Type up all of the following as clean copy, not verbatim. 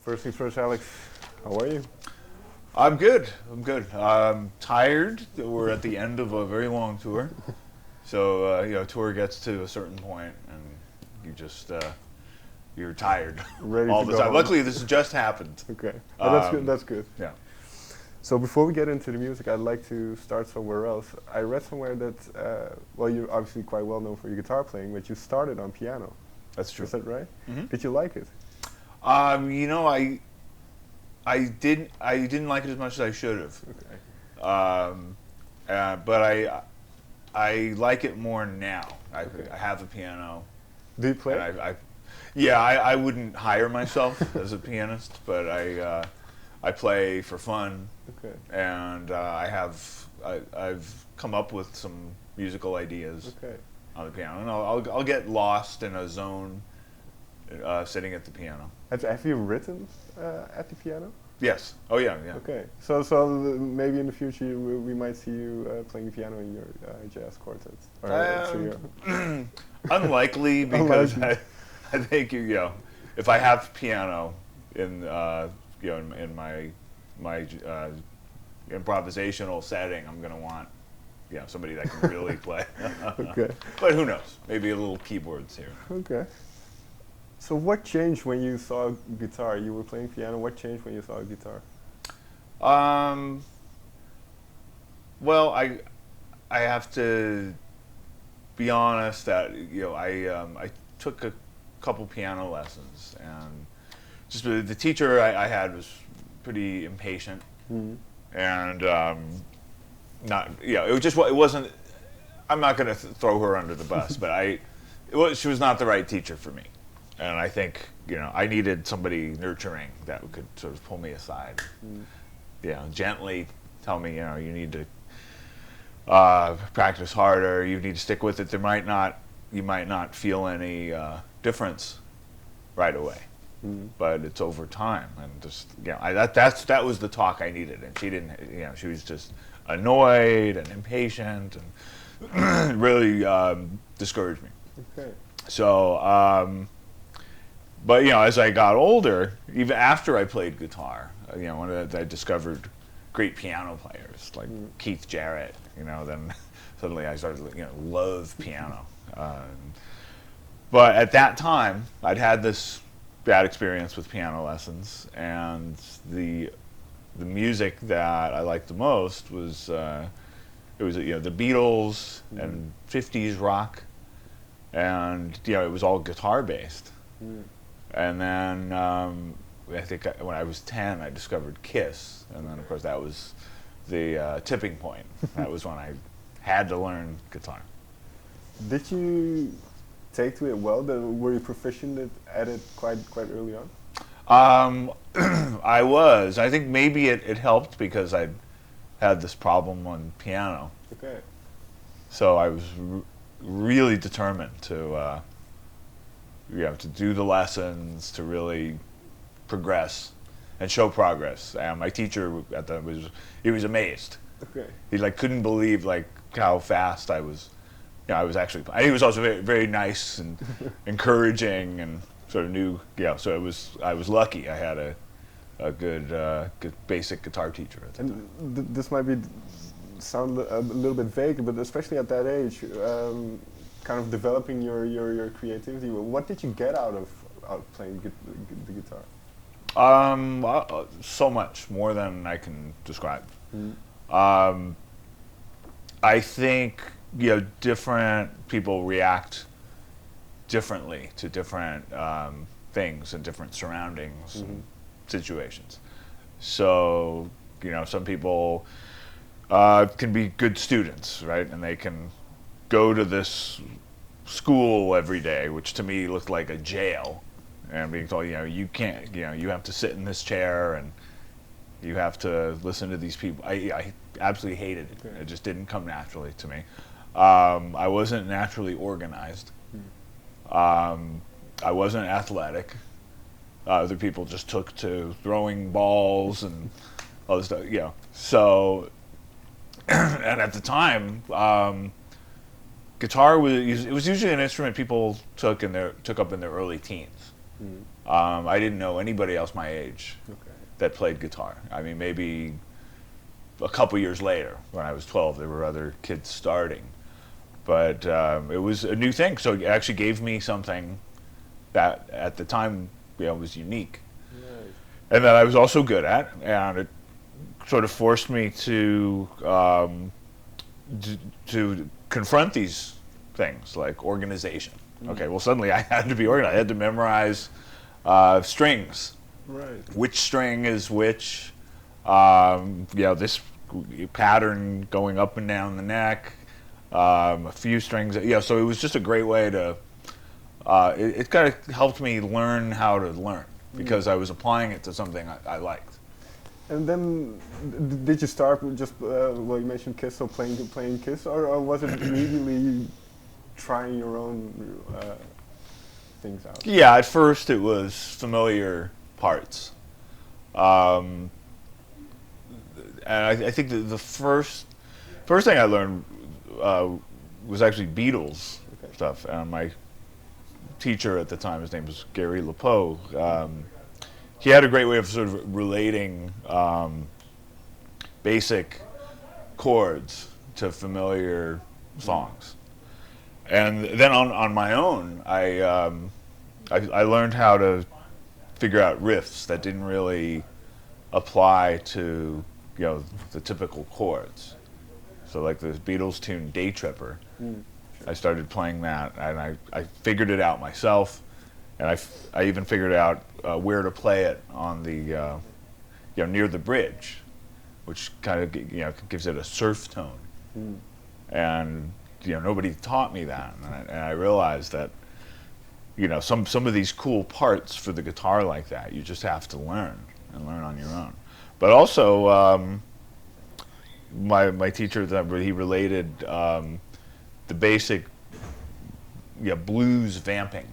First things first, Alex, how are you? I'm good. I'm good. I'm tired. We're at the end of a very long tour. So, tour gets to a certain point and you just, you're tired Ready all to the go time. home. Luckily, this has just happened. Okay, oh, that's good. That's good. Yeah. So before we get into the music, I'd like to start somewhere else. I read somewhere that, you're obviously quite well known for your guitar playing, but you started on piano. That's true. Is that right? Mm-hmm. Did you like it? I didn't like it as much as I should have. Okay. But I like it more now. I Okay. have a piano. Do you play? And I wouldn't hire myself as a pianist, but I play for fun, Okay. and I've come up with some musical ideas Okay. on the piano, and I'll get lost in a zone sitting at the piano. Have you written at the piano? Yes. Oh yeah. Okay. So maybe in the future we might see you playing the piano in your jazz quartet or trio. Unlikely because Unlikely. I think if I have piano in in my improvisational setting, I'm gonna want somebody that can really play. Okay. But who knows? Maybe a little keyboards here. Okay. So what changed when you saw guitar? You were playing piano. What changed when you saw guitar? Well, I have to be honest that I took a couple piano lessons, and just the teacher I had was pretty impatient, and it wasn't. I'm not going to throw her under the bus, but she was not the right teacher for me. And I think, I needed somebody nurturing that could sort of pull me aside, gently tell me, you need to practice harder, you need to stick with it. You might not feel any difference right away, but it's over time. And just, that was the talk I needed. And she didn't, she was just annoyed and impatient and really discouraged me. Okay. So, but as I got older, even after I played guitar, I discovered great piano players like Keith Jarrett. Then suddenly I started love piano. But at that time, I'd had this bad experience with piano lessons, and the music that I liked the most was the Beatles and 50s rock, and it was all guitar based. And then I think when I was 10, I discovered Kiss, and then of course that was the tipping point. That was when I had to learn guitar. Did you take to it well? Were you proficient at it quite early on? I was. I think maybe it helped because I had this problem on piano. Okay. So I was really determined to do the lessons, to really progress and show progress. And my teacher at that he was amazed. Okay. He couldn't believe how fast I was. I was actually. He was also very, very nice and encouraging and sort of knew. So I was lucky. I had a good basic guitar teacher at the time. And this might sound a little bit vague, but especially at that age, kind of developing your creativity. What did you get out of playing the guitar? So much more than I can describe. I think different people react differently to different things and different surroundings and situations. So some people can be good students, right, and they can go to this school every day, which to me looked like a jail, and being told, you can't, you have to sit in this chair and you have to listen to these people. I absolutely hated it. It just didn't come naturally to me. I wasn't naturally organized. I wasn't athletic. Other people just took to throwing balls and all this stuff. So, and at the time, guitar was usually an instrument people took up in their early teens. I didn't know anybody else my age that played guitar. I mean, maybe a couple years later, when I was 12, there were other kids starting. But it was a new thing, so it actually gave me something that at the time, was unique. Right. And that I was also good at, and it sort of forced me to confront these things like organization. Okay, well suddenly I had to be organized. I had to memorize strings. Right. Which string is which? This pattern going up and down the neck. A few strings. So it was just a great way to. It kind of helped me learn how to learn because I was applying it to something I liked. And then, did you start with just, you mentioned Kiss, so playing Kiss, or was it immediately trying your own things out? Yeah, at first it was familiar parts. And I think the first thing I learned was actually Beatles stuff. And my teacher at the time, his name was Gary LePeau, he had a great way of sort of relating basic chords to familiar songs. And then on my own, I learned how to figure out riffs that didn't really apply to the typical chords. So like the Beatles tune Day Tripper, I started playing that, and I figured it out myself, and I even figured out where to play it on the near the bridge, which kind of gives it a surf tone, and nobody taught me that, and I realized that some of these cool parts for the guitar like that you just have to learn on your own. But also my teacher, he related the basic blues vamping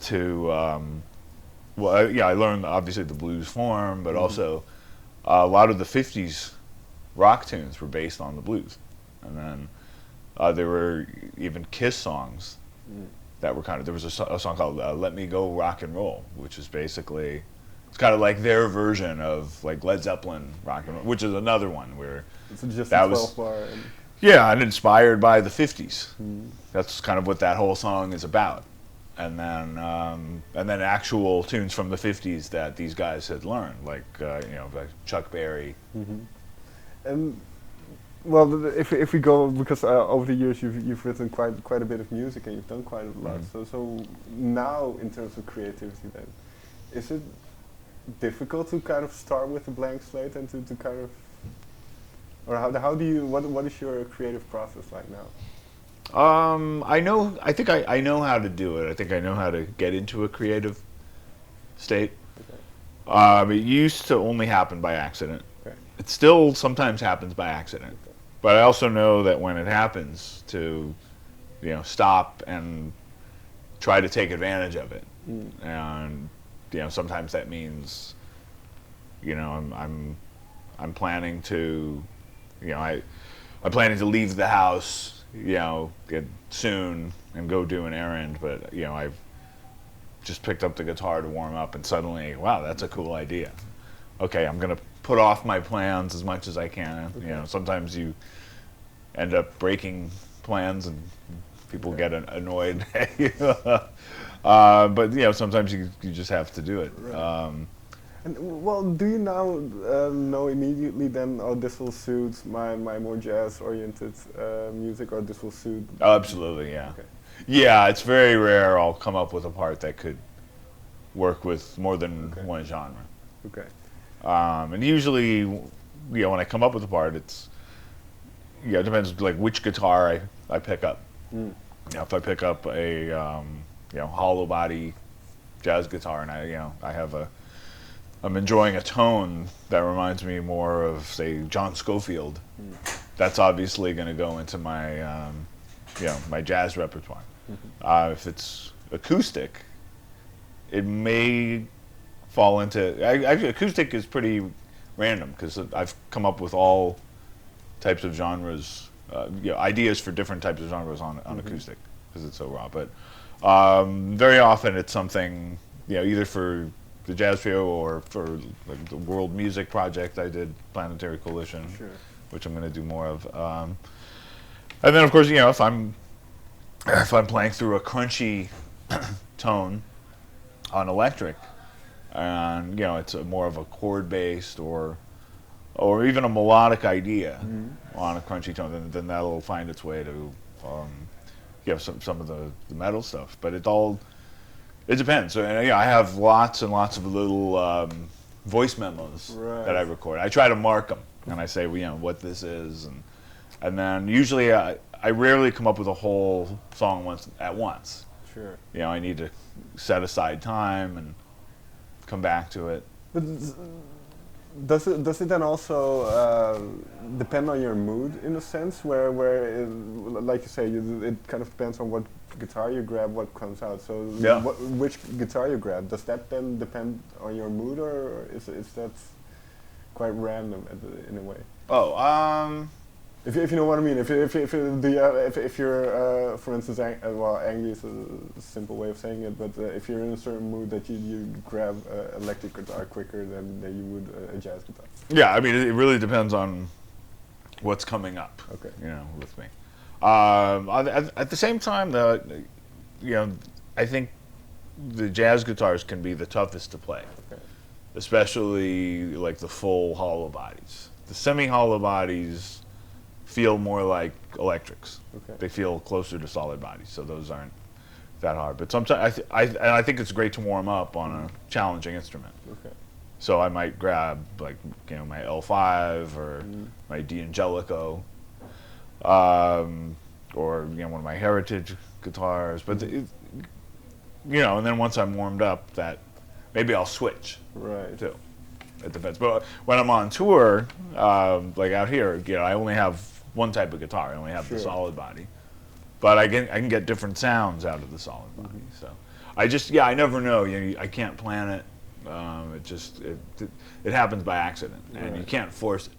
to I learned obviously the blues form, but also a lot of the 50s rock tunes were based on the blues, and then there were even Kiss songs that were there was a song called Let Me Go Rock and Roll, which is basically, it's kind of like their version of like Led Zeppelin rock and roll, which is another one where it's just that a 12 was bar and inspired by the 50s. That's kind of what that whole song is about. And then actual tunes from the 50s that these guys had learned, like like Chuck Berry. And well, if we go, because over the years you've written quite a bit of music and you've done quite a lot. So now in terms of creativity, then is it difficult to kind of start with a blank slate and to kind of, or how do you, what is your creative process like now? I think I know how to do it. I think I know how to get into a creative state. It used to only happen by accident. It still sometimes happens by accident. But I also know that when it happens, to stop and try to take advantage of it. And sometimes that means I'm planning to I'm planning to leave the house get soon and go do an errand, but I've just picked up the guitar to warm up, and suddenly, wow, that's a cool idea. Okay, I'm gonna put off my plans as much as I can. Sometimes you end up breaking plans and people get annoyed. But sometimes you just have to do it. And well, do you now know immediately then, oh, this will suit my more jazz-oriented music, or this will suit? Oh, absolutely, yeah. Yeah, it's very rare I'll come up with a part that could work with more than one genre. And usually, when I come up with a part, it's it depends like which guitar I pick up. If I pick up a hollow body jazz guitar and I have I'm enjoying a tone that reminds me more of, say, John Scofield, that's obviously going to go into my my jazz repertoire. If it's acoustic, it may fall into actually acoustic is pretty random because I've come up with all types of genres, ideas for different types of genres on acoustic because it's so raw. But very often it's something either for the jazz trio or for like the world music project I did, Planetary Coalition, Sure. which I'm going to do more of. And then of course, if I'm playing through a crunchy tone on electric, and it's more of a chord based or even a melodic idea on a crunchy tone, then that'll find its way to some of the metal stuff. But it depends. So I have lots and lots of little voice memos that I record. I try to mark them, and I say, what this is, and then usually I rarely come up with a whole song at once. Sure. I need to set aside time and come back to it. But does it then also depend on your mood in a sense, where like you say, it kind of depends on what guitar you grab, what comes out. So which guitar you grab, does that then depend on your mood, or is that quite random in a way? If you know what I mean, if you're for instance, angry is a simple way of saying it, but if you're in a certain mood that you grab electric guitar quicker than you would a jazz guitar. Yeah, I mean it really depends on what's coming up. Okay. With me. At the same time, though, I think the jazz guitars can be the toughest to play, especially like the full hollow bodies. The semi-hollow bodies feel more like electrics. They feel closer to solid bodies, so those aren't that hard. But sometimes I think it's great to warm up on a challenging instrument. So I might grab like my L5 or my D'Angelico, or one of my Heritage guitars. But and then once I'm warmed up, that maybe I'll switch. Right. Too. It depends. But when I'm on tour, like out here, I only have one type of guitar. I only have the solid body. But I can get different sounds out of the solid body. So I never know. I can't plan it. It happens by accident, and you can't force it.